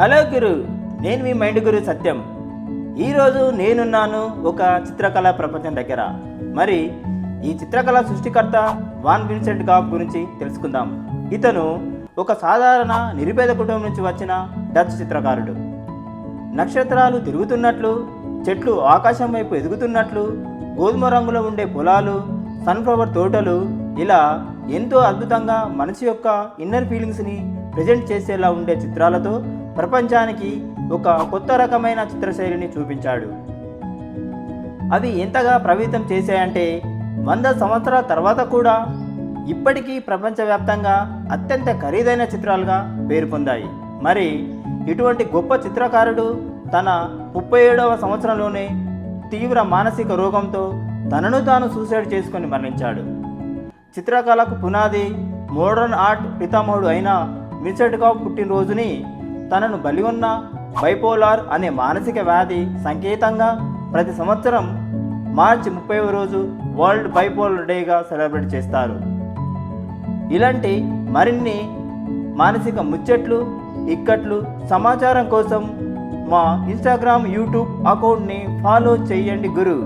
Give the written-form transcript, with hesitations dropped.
Hello గురు, నేను మీ mind గురు సత్యం. ఈరోజు నేనున్నాను ఒక చిత్రకళా ప్రపంచం దగ్గర. మరి ఈ చిత్రకళా సృష్టికర్త వాన్ విన్సెంట్ గాఘ్ గురించి తెలుసుకుందాం. ఇతను ఒక సాధారణ నిరుపేద కుటుంబం నుంచి వచ్చిన డచ్ చిత్రకారుడు. నక్షత్రాలు తిరుగుతున్నట్లు, చెట్లు ఆకాశం వైపు ఎదుగుతున్నట్లు, గోధుమ రంగులో ఉండే పొలాలు, సన్ఫ్లవర్ తోటలు, ఇలా ఎంతో అద్భుతంగా మనసు యొక్క ఇన్నర్ ఫీలింగ్స్ని ప్రజెంట్ చేసేలా ఉండే చిత్రాలతో ప్రపంచానికి ఒక కొత్త రకమైన చిత్రశైలిని చూపించాడు. అవి ఎంతగా ప్రభావితం చేశాయంటే 100 సంవత్సరాల తర్వాత కూడా ఇప్పటికీ ప్రపంచవ్యాప్తంగా అత్యంత ఖరీదైన చిత్రాలుగా పేరు పొందాయి. మరి ఇటువంటి గొప్ప చిత్రకారుడు తన 37వ సంవత్సరంలోనే తీవ్ర మానసిక రోగంతో తనను తాను సూసైడ్ చేసుకొని మరణించాడు. చిత్రకళకు పునాది మోడర్న్ ఆర్ట్ పితామహుడు అయిన విన్సెంట్ గాఘ్ పుట్టినరోజుని తనను బలి ఉన్న బైపోలార్ అనే మానసిక వ్యాధి సంకేతంగా ప్రతి సంవత్సరం మార్చి 30వ రోజు వరల్డ్ బైపోలార్ డేగా సెలబ్రేట్ చేస్తారు. ఇలాంటి మరిన్ని మానసిక ముచ్చట్లు, ఇక్కట్లు, సమాచారం కోసం మా ఇన్స్టాగ్రామ్, యూట్యూబ్ అకౌంట్ని ఫాలో చేయండి గురు.